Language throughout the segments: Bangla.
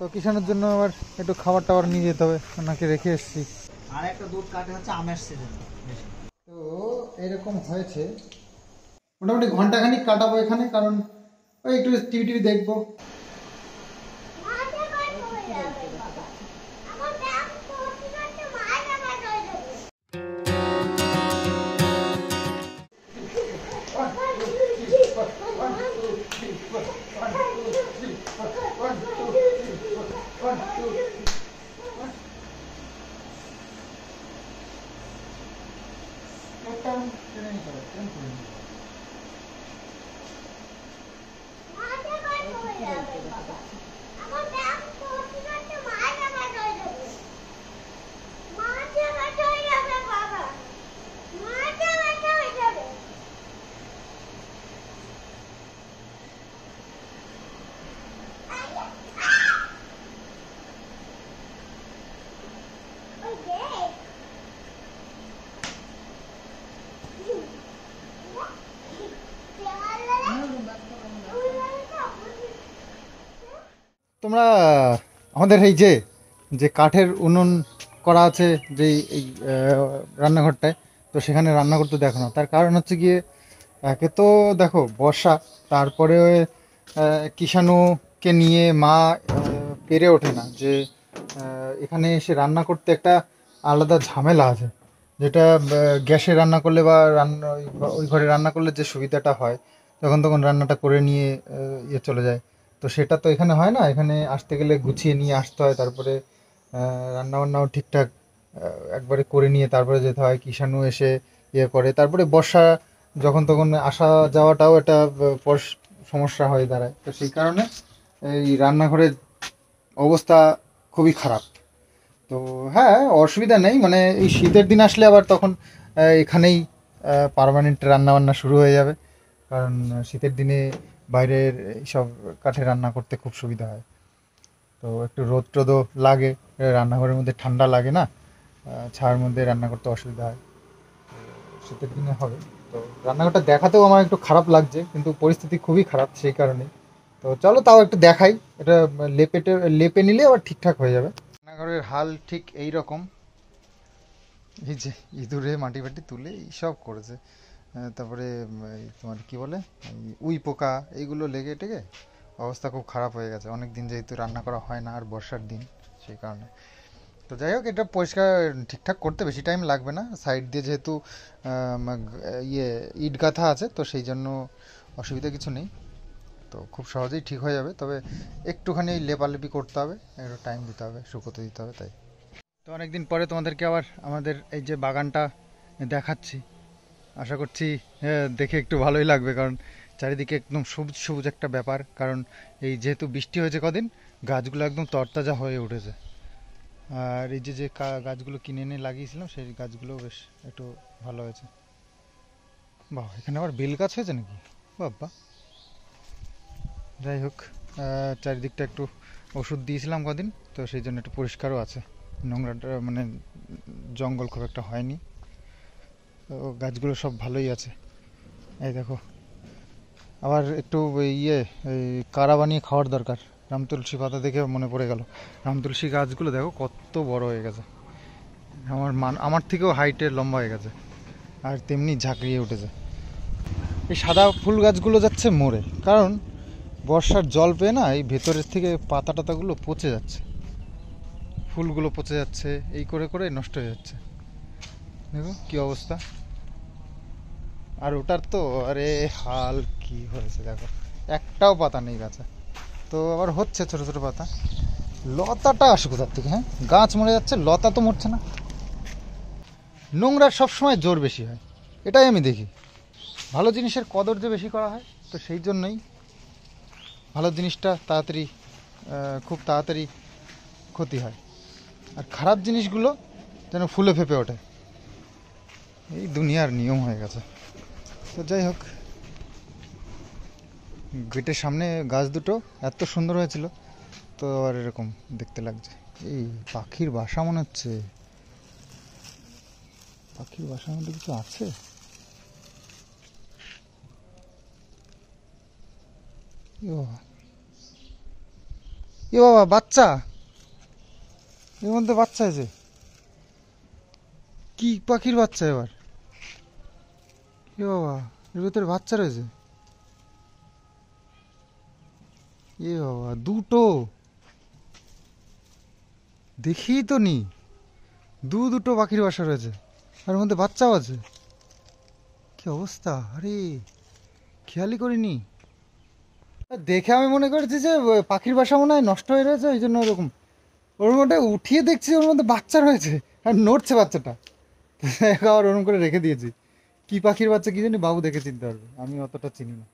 তো কিষানের জন্য আবার একটু খাবার টাবার নিয়ে যেতে হবে, ওনাকে রেখে এসেছি। আর একটা দুধ কাটে হচ্ছে আমের সিজন। তো এরকম হয়েছে, মোটামুটি ঘন্টাখানিক কাটাবো এখানে, কারণ ওই একটু টিভি টিভি দেখবো। তোমরা আমাদের এই যে যে কাঠের উনুন করা আছে যেই এই রান্নাঘরটায়, তো সেখানে রান্না করতে দেখো না। তার কারণ হচ্ছে গিয়ে, একে তো দেখো বর্ষা, তারপরে কিষাণুকে নিয়ে মা পেরে ওঠে না যে এখানে এসে রান্না করতে। একটা আলাদা ঝামেলা আছে, যেটা গ্যাসে রান্না করলে বা ওই ঘরে রান্না করলে যে সুবিধাটা হয়, তখন তখন রান্নাটা করে নিয়ে চলে যায়। তো সেটা তো এখানে হয় না, এখানে আসতে গেলে গুছিয়ে নিয়ে আসতে হয়, তারপরে রান্নাবান্নাও ঠিকঠাক একবারে করে নিয়ে তারপরে যেতে হয়। কিষাণু এসে করে, তারপরে বর্ষা যখন তখন আসা যাওয়াটাও একটা সমস্যা হয়ে দাঁড়ায়। তো সেই কারণে এই রান্নাঘরের অবস্থা খুবই খারাপ। তো হ্যাঁ, অসুবিধা নেই, মানে এই শীতের দিন আসলে আবার তখন এখানেই পার্মানেন্ট রান্নাবান্না শুরু হয়ে যাবে, কারণ শীতের দিনে বাইরের এইসব কাঠে রান্না করতে খুব সুবিধা হয়। তো একটু রোদ টোদও লাগে, রান্নাঘরের মধ্যে ঠান্ডা লাগে না, ছায়ার মধ্যে রান্না করতে অসুবিধা হয়। শীতের দিনে হবে। তো রান্নাঘরটা দেখাতেও আমার একটু খারাপ লাগছে, কিন্তু পরিস্থিতি খুবই খারাপ সেই কারণে। তো চলো তাও একটু দেখাই, এটা লেপে নিলে আবার ঠিকঠাক হয়ে যাবে। রান্নাঘরের হাল ঠিক এই রকম। এই যে ইঁদুরে মাটি ফাটি তুলে এইসব করেছে, তারপরে এই তোমার কি বলে, এই উই পোকা এইগুলো লেগে টেগে অবস্থা খুব খারাপ হয়ে গেছে। অনেক দিন যেহেতু রান্না করা হয় না, আর বর্ষার দিন সেই কারণে। তো যাই হোক, এটা পরিষ্কার ঠিকঠাক করতে বেশি টাইম লাগবে না, সাইড দিয়ে যেহেতু ইট গাঁথা আছে, তো সেই জন্য অসুবিধা কিছু নেই। তো খুব সহজেই ঠিক হয়ে যাবে, তবে একটুখানি লেপালেপি করতে হবে, একটু টাইম দিতে হবে, শুকোতে দিতে হবে, তাই। তো অনেকদিন পরে তোমাদেরকে আবার আমাদের এই যে বাগানটা দেখাচ্ছি। আশা করছি দেখে একটু ভালোই লাগবে, কারণ চারিদিকে একদম সবুজ সবুজ একটা ব্যাপার। কারণ এই যেহেতু বৃষ্টি হয়েছে কদিন, গাছগুলো একদম তরতাজা হয়ে উঠেছে। আর এই যে যে গাছগুলো কিনে এনে লাগিয়েছিলাম, সেই গাছগুলো বেশ একটু ভালো হয়েছে। বাহ, এখানে আবার বেল গাছ হয়েছে নাকি? বাবা, যাই হোক, চারিদিকটা একটু ওষুধ দিয়েছিলাম কদিন, তো সেই জন্য একটু পরিষ্কারও আছে, নোংরাটা মানে জঙ্গল খুব একটা হয়নি। তো গাছগুলো সব ভালোই আছে। এই দেখো, আবার একটু এই কাড়া বানিয়ে খাওয়ার দরকার। রামতুলসী পাতা দেখে মনে পড়ে গেল, রামতুলসী গাছগুলো দেখো কত বড় হয়ে গেছে, আমার থেকেও হাইটে লম্বা হয়ে গেছে, আর তেমনি ঝাঁকড়িয়ে উঠেছে। এই সাদা ফুল গাছগুলো যাচ্ছে মরে, কারণ বর্ষার জল পেয়ে না, এই ভেতরের থেকে পাতা টাতাগুলো পচে যাচ্ছে, ফুলগুলো পচে যাচ্ছে, এই করে করে নষ্ট হয়ে যাচ্ছে। দেখো কি অবস্থা। আর ওটার তো আরে হাল কি হয়েছে দেখো, একটাও পাতা নেই গাছে। তো আবার হচ্ছে ছোট ছোট পাতা। লতাটা আসে কোথার থেকে? হ্যাঁ, গাছ মরে যাচ্ছে, লতা তো মরছে না। নোংরার সবসময় জোর বেশি হয়, এটাই আমি দেখি। ভালো জিনিসের কদর যে বেশি করা হয়, তো সেই জন্যই ভালো জিনিসটা তাড়াতাড়ি খুব তাড়াতাড়ি ক্ষতি হয়, আর খারাপ জিনিসগুলো যেন ফুলে ফেঁপে ওঠে। এই দুনিয়ার নিয়ম হয়ে গেছে। তো যাই হোক, গেটের সামনে গাছ দুটো এত সুন্দর হয়েছিল, তো আর এরকম দেখতে লাগছে। এই পাখির বাসা মনে হচ্ছে, পাখির বাসার মধ্যে কিছু আছে। এ বাবা, বাচ্চা, এর মধ্যে বাচ্চা আছে। কি পাখির বাচ্চা এবার? এ বাবা, এর ভিতরে বাচ্চা রয়েছে। এ বাবা, দুটো দেখি তো নি, দুটো পাখির বাসা রয়েছে, আর এর মধ্যে বাচ্চাও আছে। কি অবস্থা! আরে খেয়ালই করিনি। দেখে আমি মনে করেছি যে পাখির বাসা মনে হয় নষ্ট হয়ে রয়েছে, ওই জন্য ওরকম। ওর মধ্যে উঠিয়ে দেখছি ওর মধ্যে বাচ্চা রয়েছে, আর নড়ছে বাচ্চাটা। আবার ওরকম করে রেখে দিয়েছি। কি পাখির বাচ্চা কি জানি, বাবু দেখে চিনতে পারবে, আমি অতটা চিনি না।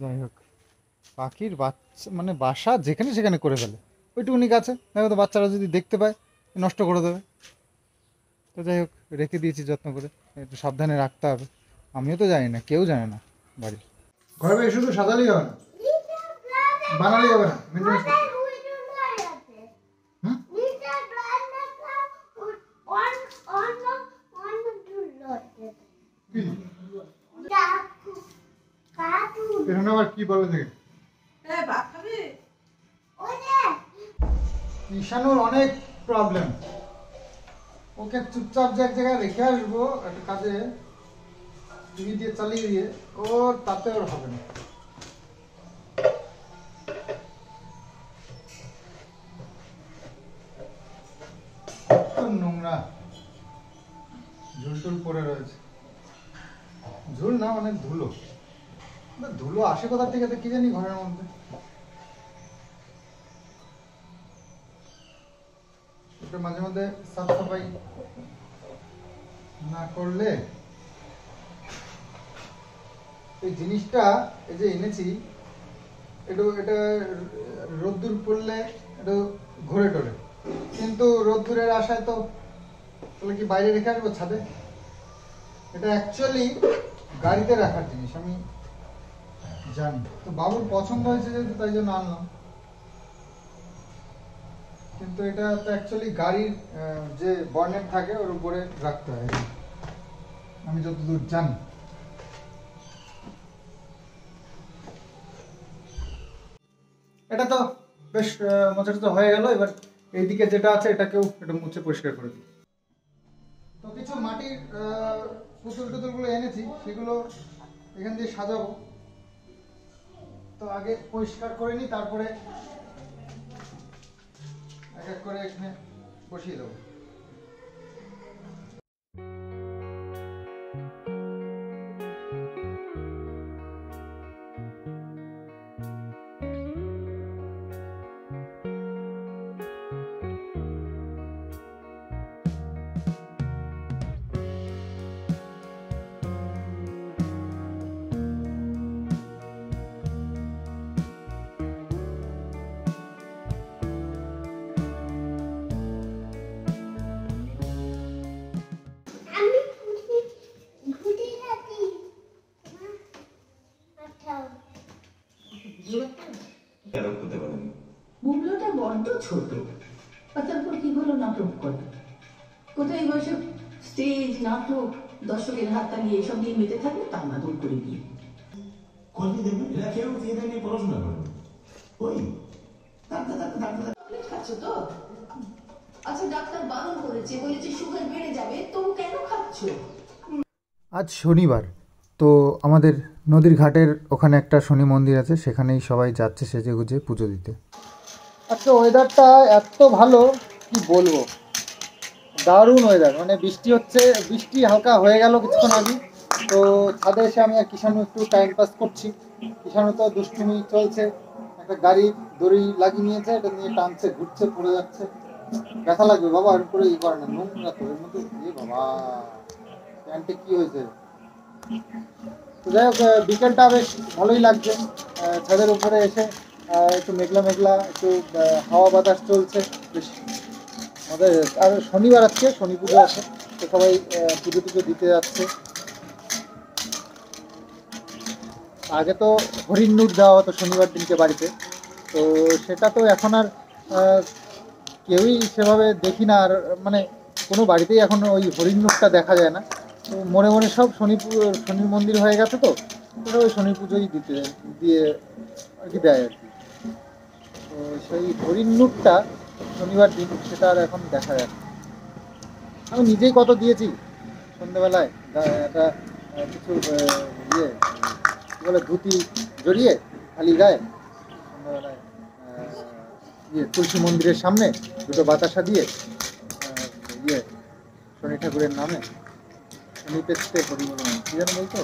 যাই হোক, পাখির বাচ্চা মানে বাসা যেখানে সেখানে করে ফেলে, ওইটুকুনি গাছে, দেখো তো বাচ্চারা যদি দেখতে পায় নষ্ট করে দেবে। তো যাই হোক, রেখে দিয়েছি যত্ন করে, একটু সাবধানে রাখতে হবে। আমিও তো জানি না, কেউ জানে না বাড়ি। ঘরে বাইরে শুধু সাজালেই হবে না, বানালেই হবে না, মেনটেন্স করতে হবে। হুম? কি? এখানে আবার কি বলবে দেখে? ঈশানুর অনেক প্রবলেম, ওকে চুপচাপ যে এক জায়গায় রেখে আসবো একটা কাজে, টিভি দিয়ে চালিয়ে দিয়ে, ওর তাতে ওর হবে না। নোংরা ঝুল টুল পড়ে রয়েছে, ঝুল না মানে ধুলো। ধুলো আসে কোথা থেকে তো কি জানি ঘরের মধ্যে। এটা মাঝে মধ্যে সাফ সাফাই না করলে, এই জিনিসটা এই যে এনেছি, এটা রোদ্দুর পড়লে একটু ঘুরে টরে, কিন্তু রোদ্দুরের আশায় তো তাহলে কি বাইরে রেখে আসবো ছাদে? এটা অ্যাকচুয়ালি গাড়িতে রাখার জিনিস, আমি জানি। তো বাবুর পছন্দ হয়েছে যেহেতু, তাই জন্য আনলাম। কিন্তু এটা তো অ্যাকচুয়ালি গাড়ির যে বনেট থাকে ওর উপরে রাখতে হয়, আমি যতদূর জানি। এটা তো বেশ মোছাটা তো হয়ে গেল। এবার এইদিকে যেটা আছে এটাকেও একটু মুছে পরিষ্কার করে দিই। তো কিছু মাটির পুতুল টুতুলগুলো এনেছি, সেগুলো এখান দিয়ে সাজাবো। তো আগে পরিষ্কার করে নিই, তারপরে এক এক করে এখানে বসিয়ে দেবো। বুবলুটা বড্ড ছোট, আর তারপর কি হলো নাটক করে? কোথায় বসে স্টেজ নাটক দর্শকের হাত তালিয়ে এসব নিয়ে মেতে থাকবে, তা না দূর করে দিয়ে কলেজে দেখবেন এরা কেউ থিয়েটার নিয়ে পড়াশোনা করে। ওই চকলেট খাচ্ছ তো? আচ্ছা, ডাক্তার বারণ করেছে, বলেছে সুগার বেড়ে যাবে, তবু কেন খাচ্ছ? আজ শনিবার, তো আমাদের নদীর ঘাটের ওখানে একটা শনি মন্দির আছে, সেখানেই সবাই যাচ্ছে সেজে গুজে পুজো দিতে। আজকে ওয়েদারটা এত ভালো, কি বলবো, দারুণ ওয়েদার। মানে বৃষ্টি হচ্ছে, বৃষ্টি হালকা হয়ে গেল কিছুক্ষণ আগে। তো ছাদে এসে আমি আর কিষাণু একটু টাইম পাস করছি। কিষাণু তো দুষ্টুমি চলছে, একটা গাড়ির দড়ি লাগিয়ে নিয়েছে, এটা নিয়ে টানছে, ঘুরছে, পড়ে যাচ্ছে। ব্যথা লাগবে বাবা, আর করে করে না, নোংরা তো এর মধ্যে। বাবা, প্যান্টে কি হয়েছে? তো যাই হোক, বিকেলটা বেশ ভালোই লাগছে। ছাদের উপরে এসে একটু মেঘলা মেঘলা, একটু হাওয়া বাতাস চলছে, বেশ আমাদের। আর শনিবার আজকে শনি পুজো আছে, তো সবাই পুজো টুজো দিতে যাচ্ছে। আগে তো হরিণ নূর দেওয়া হতো শনিবার দিনকে বাড়িতে, তো সেটা তো এখন আর কেউই সেভাবে দেখি না। আর মানে কোনো বাড়িতেই এখন ওই হরিণ নূরটা দেখা যায় না। তো মনে মনে সব শনি মন্দির হয়ে গেছে, তো ওরা ওই শনি পুজোই দিয়ে আর কি দেয় আর কি। তো সেই হরিণ নূরটা শনিবার দিন সেটা আর এখন দেখা যায় না। আমি নিজেই কত দিয়েছি সন্ধ্যেবেলায় একটা কিছু ইয়ে কী বলে ধুতি জড়িয়ে খালি গায়ে সন্ধ্যাবেলায় তুলসী মন্দিরের সামনে দুটো বাতাসা দিয়ে ইয়ে শনি ঠাকুরের নামে শনি পেতে হরি বল মন, কি যেন বলতো,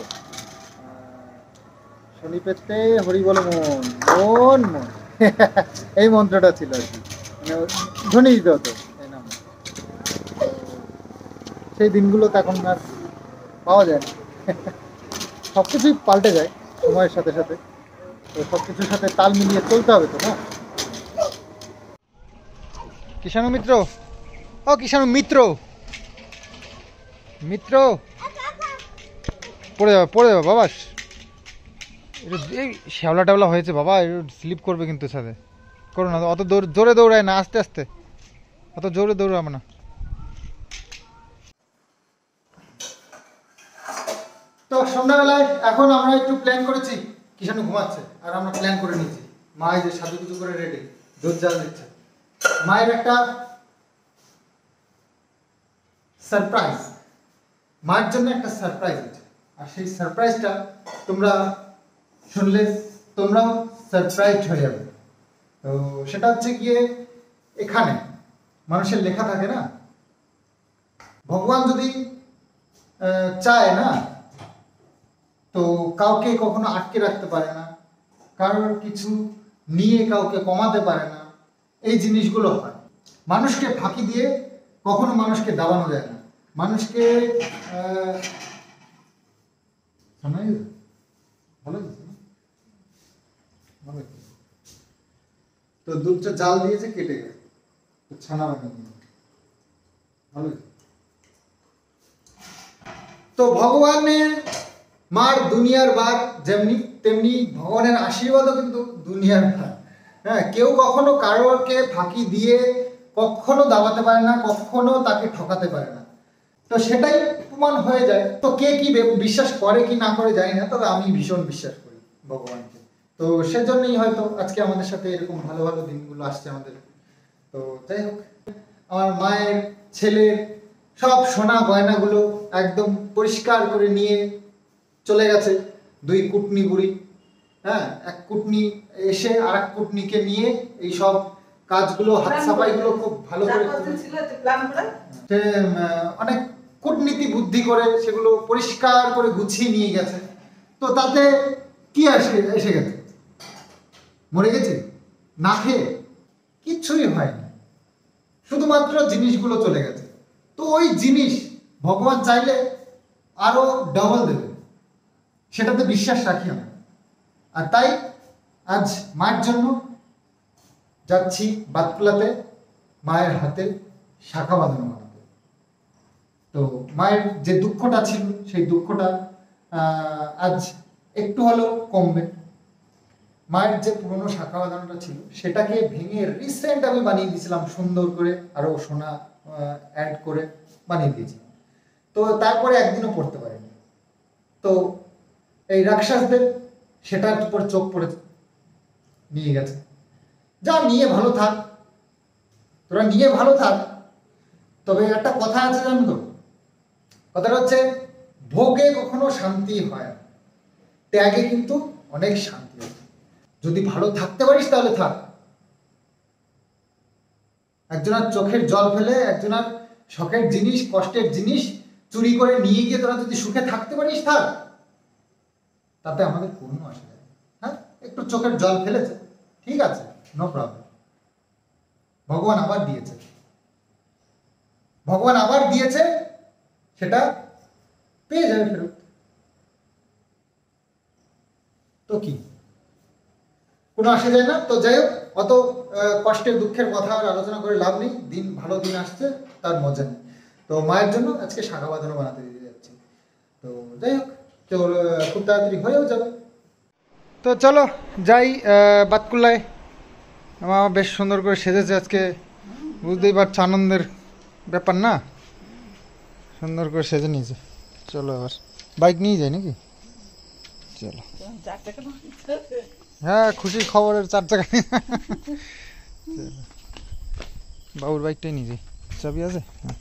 শনি পেতে হরি বল মন মন মন এই মন্ত্রটা ছিল আর কি, মানে ধ্বনি দিতে হতো এই নাম। সেই দিনগুলো তো এখন আর পাওয়া যায় না। সব কিছুই পাল্টে যায় সময়ের সাথে সাথে, তো সব কিছুর সাথে তাল মিলিয়ে চলতে হবে তো না। কিষাণু মিত্র, ও কিষাণু মিত্র, মিত্র পড়ে যাবে বাবা, এই শ্যাওলা টাওলা হয়েছে বাবা, স্লিপ করবে কিন্তু সাথে করো না, অত জোরে দৌড়ায় না, আস্তে আস্তে, অত জোরে দৌড়াবে না। তো সন্ধ্যাবেলায় এখন আমরা একটু প্ল্যান করেছি, কিষাণু ঘুমাচ্ছে আর আমরা প্ল্যান করে নিয়েছি, মা এই যে সাজু কিছু করে রেডি দুধ জাল দিচ্ছে, মায়ের একটা সারপ্রাইজ, মায়ের জন্য একটা সারপ্রাইজ আছে, আর সেই সারপ্রাইজটা তোমরা শুনলে তোমরাও সারপ্রাইজ হয়ে যাবে। তো সেটা হচ্ছে গিয়ে, এখানে মানুষের লেখা থাকে না, ভগবান যদি চায় না তো কাউকে কখনো আটকে রাখতে পারে না, কারোর কিছু নিয়ে কাউকে কমাতে পারে না, এই জিনিসগুলো হয়। মানুষকে ফাঁকি দিয়ে কখনো মানুষকে দাবানো যায় না, মানুষকে ভালো তো দুধটা জাল দিয়েছে কেটে গেছে, ছানা বানিয়ে ভালো। তো ভগবানের মার দুনিয়ার বার যেমনি তেমনি ভগবানের আশীর্বাদও কিন্তু দুনিয়ার ভার। হ্যাঁ, কেউ কখনো কারোকে ফাঁকি দিয়ে কখনো দাবাতে পারে না, কখনো তাকে ঠকাতে পারে না। তো সেটাই প্রমাণ হয়ে যায়। তো কে কি বিশ্বাস করে কি না করে জানি না, তবে আমি ভীষণ বিশ্বাস করি ভগবানকে। তো সেজন্যই হয়তো আজকে আমাদের সাথে এরকম ভালো ভালো দিনগুলো আসছে আমাদের। তো যাই হোক, আমার মায়ের ছেলের সব সোনা গয়নাগুলো একদম পরিষ্কার করে নিয়ে চলে গেছে দুই কুটনি বুড়ি। হ্যাঁ, এক কুটনি এসে আর এক কুটনিকে নিয়ে এই সব কাজগুলো, হাত সাফাইগুলো খুব ভালো করে অনেক কূটনীতি বুদ্ধি করে সেগুলো পরিষ্কার করে গুছিয়ে নিয়ে গেছে। তো তাতে কি এসে গেছে, মরে গেছে না খেয়ে, কিচ্ছুই হয়নি, শুধুমাত্র জিনিসগুলো চলে গেছে। তো ওই জিনিস ভগবান চাইলে আরো ডবল দেবে, সেটাতে বিশ্বাস রাখি আমি। আর তাই আজ মায়ের জন্য যাচ্ছি বাতকুলাতে মায়ের হাতে শাখা বাঁধানো বানাতে। তো মায়ের যে দুঃখটা ছিল সেই দুঃখটা আজ একটু হলেও কমবে। মায়ের যে পুরনো শাখা বাঁধানোটা ছিল সেটাকে ভেঙে রিসেন্ট আমি বানিয়ে দিয়েছিলাম, সুন্দর করে আরো সোনা অ্যাড করে বানিয়ে দিয়েছিলাম। তো তারপরে একদিনও পড়তে পারিনি। তো এই রাক্ষসদের সেটার উপর চোখ পড়েছে, নিয়ে গেছে। যা, নিয়ে ভালো থাক, তোরা নিয়ে ভালো থাক। তবে একটা কথা আছে জানো তো, কথাটা হচ্ছে ভোগে কখনো শান্তি হয় না, ত্যাগে কিন্তু অনেক শান্তি হয়। যদি ভালো থাকতে পারিস তাহলে থাক। একজনের চোখের জল ফেলে, একজনের শখের জিনিস, কষ্টের জিনিস চুরি করে নিয়ে গিয়ে তোরা যদি সুখে থাকতে পারিস থাক, তাতে আমাদের কোনো আসে যায়। হ্যাঁ, একটু চোখের জল ফেলেছে, ঠিক আছে, নো প্রবলেম। ভগবান আবার দিয়েছে, ভগবান আবার দিয়েছে, সেটা পেয়ে যাবে ফেরত। তো কি, কোনো আসে যায় না। তো যাই হোক, অত কষ্টের দুঃখের কথা আর আলোচনা করে লাভ নেই। দিন ভালো দিন আসছে, তার মজা নেই। তো মায়ের জন্য আজকে শাখা বাঁধানো বানাতে দিতে যাচ্ছি। তো যাই হোক, খুব তাড়াতাড়ি হয়েও যাবে। তো চলো যাই বাতকুল্লায়। আমার বেশ সুন্দর করে সেজেছে আজকে, বুঝতেই পারছো, আনন্দের ব্যাপার না, সুন্দর করে সেজে নিয়েছে। চলো আবার বাইক নিয়ে যাই নাকি? চলো। হ্যাঁ, খুশি খবরের 4 চাকা নিয়ে। বাবুর বাইকটাই নিয়ে যাই, চাবি আছে? হ্যাঁ।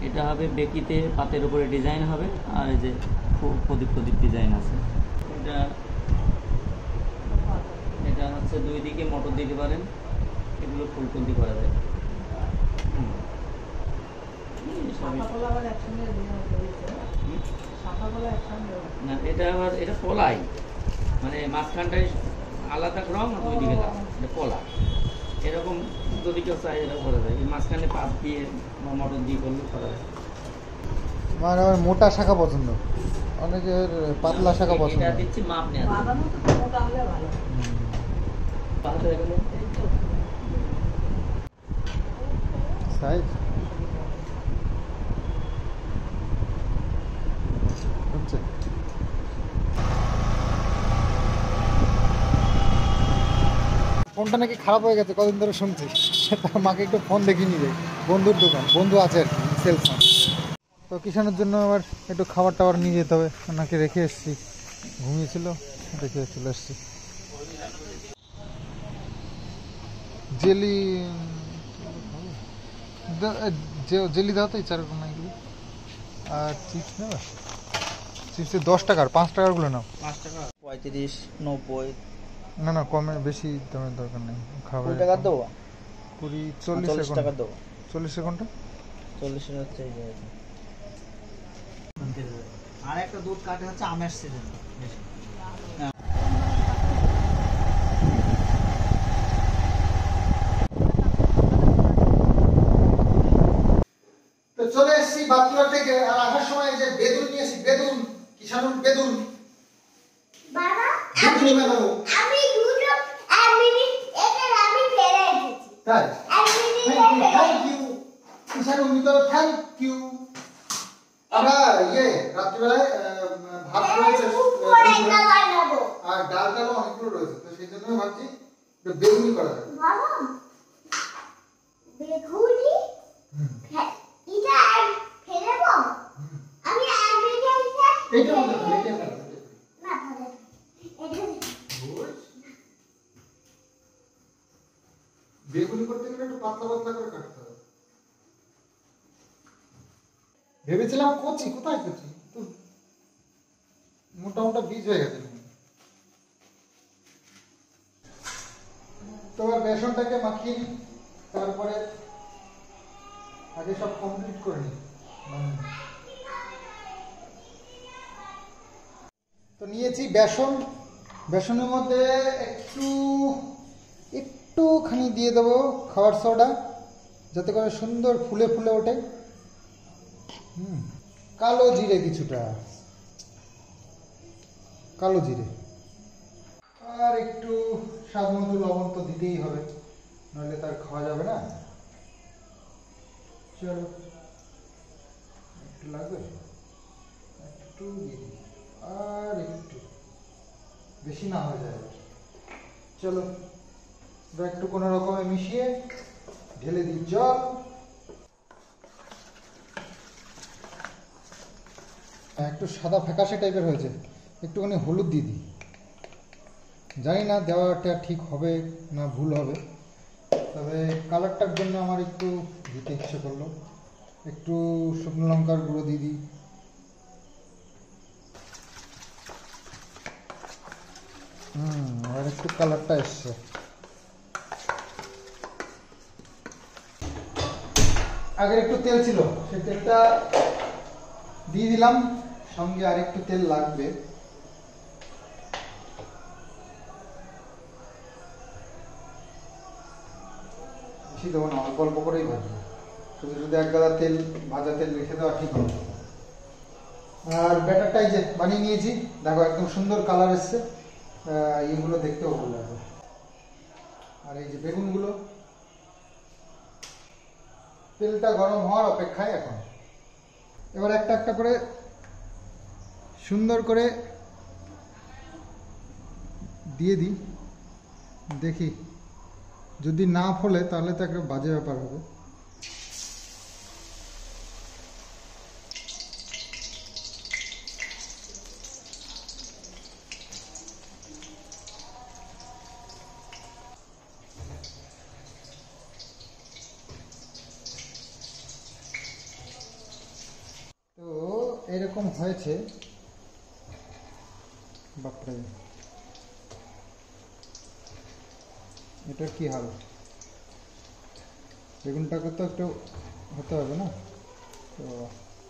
এটা হবে বেকিতে পাতের উপরে ডিজাইন হবে, আর এই যে প্রদীপ প্রদীপ ডিজাইন আছে। এটা এটা হচ্ছে 2 দিকে মোটর দিতে পারেন, এগুলো ফুলকুন্দি করা যায়। না, এটা আবার এটা পলাই, মানে মাঝখানটাই আলাদা রং আর 2 দিকে লাল, এটা পলা। এরকম যদি কেউ চাই এরকম করা যায়, এই মাঝখানে পাত দিয়ে বা মোটর দিয়ে করলেও করা যায়। আমার আবার মোটা শাখা পছন্দ, অনেকের পাতলা শাখা পছন্দ। এটা দিচ্ছি মাপ নেওয়া সাইজ হচ্ছে। ফোনটা নাকি খারাপ হয়ে গেছে, কদিন ধরে শুনছি। তার মাকে একটু ফোন দেখিয়ে নিয়ে যাই, বন্ধুর দোকান, বন্ধু আছে আর কি, সেলস। তো কিষানের জন্য আবার একটু খাবার টাবার নিয়ে যেতে হবে, ওনাকে রেখে এসেছি, ঘুমিয়েছিল, রেখে চলে এসেছি। জেলি জেলি দাও তো, এই 4 কোনা এগুলো। আর চিপস নেবে? চিপসে 10 টাকার, 5 টাকারগুলো নাও। 5 টাকা 35 90 না না, কমে বেশি দামের দরকার নেই, খাবার 20 টাকা দেবো 20 40 40 টাকা দেবো 40 সেকেন্ডটা। 40 এর হচ্ছে এই যে আর একটা দুধ কাটে হচ্ছে আমের সিজন বেশি। তো চলে এসেছি বাঁকুড়া থেকে, আর আসার সময় যে বেদুন নিয়েছি, বেদুন, কিষানুর বেদুন। বাবা, বেদুনি বানাবো। আমি দুটো মিনিট এটা আমি ফেলে এসেছি। তাই? এক মিনিট থ্যাংক ইউ কিষানু, মিতো থ্যাংক ইউ। আমরা রাত্রিবেলায় ভাত রয়েছে, বানাবো। আর ডাল টালও অনেকগুলো রয়েছে, তো সেই জন্য ভাবছি একটু বেগুনি করা যাবে। বাবা, বেগুনি এটা ফেলে দেবো। আমি এক মিনিট এইটা মধ্যে ফেলে, এইটা ফেলে। না ফেলে এটা গুড। বেগুনি করতে গেলে একটু পাতলা পাতলা করে কাটতে হবে। ভেবেছিলাম কচি, কোথায় কচি, তো মোটা মোটা বীজ হয়ে গেছে। তো আর বেসনটাকে মাখিয়ে নিই, তারপরে আগে সব কমপ্লিট করে নিই। তো নিয়েছি বেসন, বেসনের মধ্যে একটুখানি দিয়ে দেবো খাবার সোডা, যাতে করে সুন্দর ফুলে ফুলে ওঠে। কালো জিরে কিছুটা, কালো জিরে, আর একটু স্বাদ মতো লবণ তো দিতেই হবে, নইলে তার খাওয়া যাবে না। চলো, একটু লাগবে, একটু দিয়ে দিই, আর একটু বেশি না হয়ে যায়। চলো, একটু কোনো রকমে মিশিয়ে ঢেলে দিই জল। একটু সাদা ফ্যাকাশে টাইপের হয়েছে, একটুখানি হলুদ দিয়ে দিই। জানি না দেওয়াটা ঠিক হবে না ভুল হবে, তবে কালারটার জন্য আমার একটু দিতে ইচ্ছে করলো। একটু শুকনো লঙ্কার গুঁড়ো দিয়ে দিই। আর একটু কালারটা এসছে। আগের একটু তেল ছিল, সেই তেলটা দিয়ে দিলাম, সঙ্গে আর একটু তেল লাগবে। বেশি দেবো না, অল্প অল্প করেই ভাজবো, শুধু শুধু এক গাদা তেল, ভাজা তেল রেখে দেওয়া ঠিক হবে। আর ব্যাটারটাই যে বানিয়ে নিয়েছি, দেখো একদম সুন্দর কালার এসছে, এইগুলো দেখতেও ভালো লাগবে। আর এই যে বেগুনগুলো, তেলটা গরম হওয়ার অপেক্ষায় এখন। এবার একটা একটা করে সুন্দর করে দিয়ে দিই, দেখি যদি না ফলে তাহলে তো একটা বাজে ব্যাপার হবে। তো এরকম হয়েছে, বাপরে এটা কি হাল, বেগুনটাকে তো একটু হতে হবে না, তো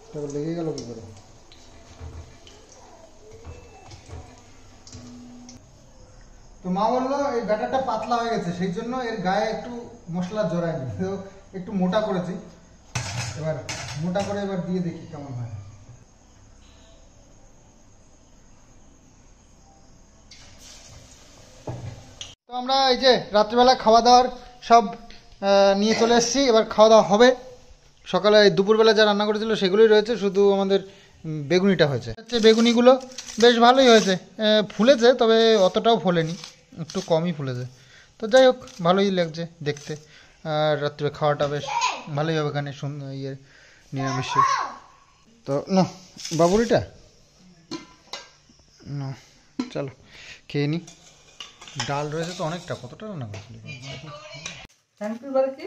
এটা লেগে গেল কি করে। তো মা বললো এই ব্যাটারটা পাতলা হয়ে গেছে, সেই জন্য এর গায়ে একটু মশলা জড়ায়নি, তো একটু মোটা করেছি। এবার মোটা করে এবার দিয়ে দেখি কেমন হয়। তো আমরা এই যে রাত্রিবেলা খাওয়া দাওয়ার সব নিয়ে চলে এসেছি, এবার খাওয়া দাওয়া হবে। সকালে দুপুরবেলা যা রান্না করেছিল সেগুলোই রয়েছে, শুধু আমাদের বেগুনিটা হয়েছে। হচ্ছে বেগুনিগুলো বেশ ভালোই হয়েছে, ফুলেছে, তবে অতটাও ফোলেনি, একটু কমই ফুলেছে। তো যাই হোক, ভালোই লাগছে দেখতে। আর রাত্রে খাওয়াটা বেশ ভালোই হবে এখানে, ইয়ে নিরামিষ। তো না বাবুরিটা না, চলো খেয়ে নিই। ডাল রয়েছে তো অনেকটা, কতটা রান্না করেছিলি? থ্যাংক ইউ বলছি,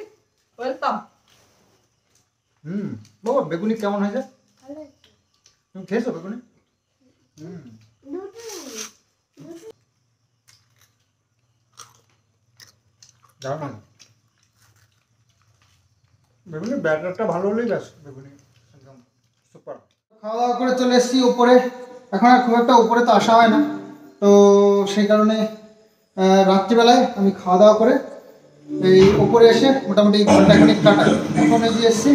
ওয়েলকাম। বাবা বেগুনি কেমন হয়েছে? তুমি খেয়েছো বেগুনি? দারুণ। বেগুনি ব্যাটারটা ভালো হলেই ব্যাস, বেগুনি একদম সুপার। খাওয়া দাওয়া করে চলে এসেছি উপরে। এখন আর খুব একটা উপরে তো আসা হয় না, তো সেই কারণে রাত্রিবেলায় আমি খাওয়া দাওয়া করে এই উপরে এসে মোটামুটি ঘন্টাখানিক কাটাই। এখন এই যে এসেছি,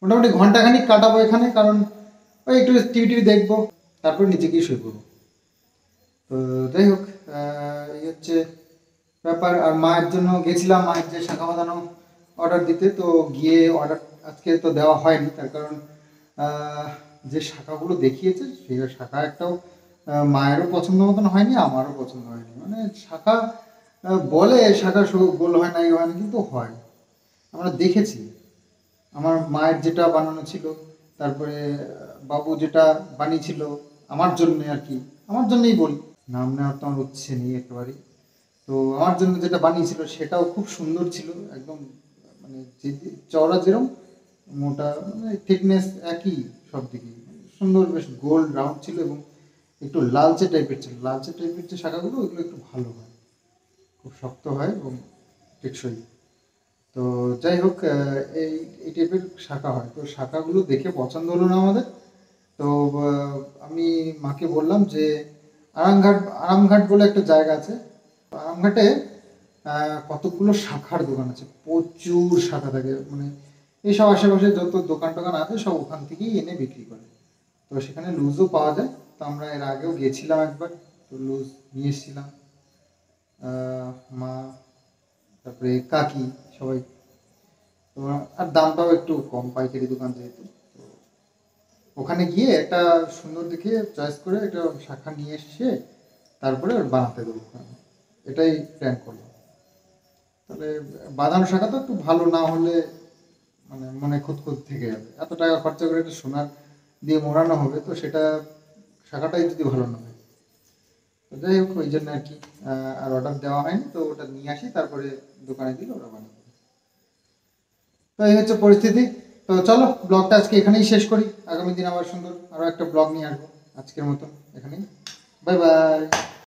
মোটামুটি ঘন্টাখানিক কাটাবো এখানে, কারণ ওই একটু টিভি দেখবো, তারপর নিচে গিয়ে শুয়ে পড়বো। তো যাই হোক, এই হচ্ছে ব্যাপার। আর মায়ের জন্য গেছিলাম, মায়ের যে শাখা বাঁধানো অর্ডার দিতে, তো গিয়ে অর্ডার আজকে তো দেওয়া হয়নি, তার কারণ যে শাখাগুলো দেখিয়েছে সেই শাখা একটাও মায়েরও পছন্দ মতন হয়নি, আমারও পছন্দ হয়নি। মানে শাখা বলে শাখা গোল হয় না, এই হয় না, কিন্তু হয়। আমরা দেখেছি, আমার মায়ের যেটা বানানো ছিল, তারপরে বাবু যেটা বানিয়েছিল আমার জন্যে আর কি, আমার জন্যই বলি, নাম নেওয়ার তো আমার উচ্ছে নেই একেবারেই। তো আমার জন্য যেটা বানিয়েছিল সেটাও খুব সুন্দর ছিল, একদম মানে যে চওড়া যেরকম মোটা, মানে থিকনেস একই সব দিকে, সুন্দর বেশ গোল রাউন্ড ছিল, এবং একটু লালচে টাইপের ছিল। লালচে টাইপের যে শাখাগুলো ওইগুলো একটু ভালো হয়, খুব শক্ত হয় এবং টেকসই। তো যাই হোক, এই টাইপের শাখা হয়। তো শাখাগুলো দেখে পছন্দ হলো না আমাদের, তো আমি মাকে বললাম যে আরামঘাট বলে একটা জায়গা আছে, আরামঘাটে কতগুলো শাখার দোকান আছে, প্রচুর শাখা থাকে, মানে এইসব আশেপাশে যত দোকান টোকান আছে সব ওখান থেকেই এনে বিক্রি করে। তো সেখানে লুজও পাওয়া যায়। তো আমরা এর আগেও গেছিলাম একবার, তো লুজ নিয়ে এসেছিলাম, মা তারপরে কাকি সবাই। তো আর দামটাও একটু কম, পাইকারি দোকান যেহেতু। তো ওখানে গিয়ে একটা সুন্দর দেখে চয়েস করে একটা শাখা নিয়ে এসে তারপরে বানাতে দেবো, এটাই প্ল্যান করলাম। তাহলে বাঁধানো শাখা তো একটু ভালো না হলে মানে মনে খুঁতখুত থেকে যাবে, এত টাকা খরচা করে একটা সোনার দিয়ে মোড়ানো হবে, তো সেটা শাখাটাই যদি ভালো না হয়। তো যাই হোক, ওই জন্য আর কি আর অর্ডার দেওয়া হয়নি, তো ওটা নিয়ে আসি, তারপরে দোকানে দিলে ওরা বানিয়ে দেবে। তো এই হচ্ছে পরিস্থিতি। তো চলো ব্লগটা আজকে এখানেই শেষ করি, আগামী দিন আবার সুন্দর আরও একটা ব্লগ নিয়ে আসবো। আজকের মতো এখানেই, বাই বাই।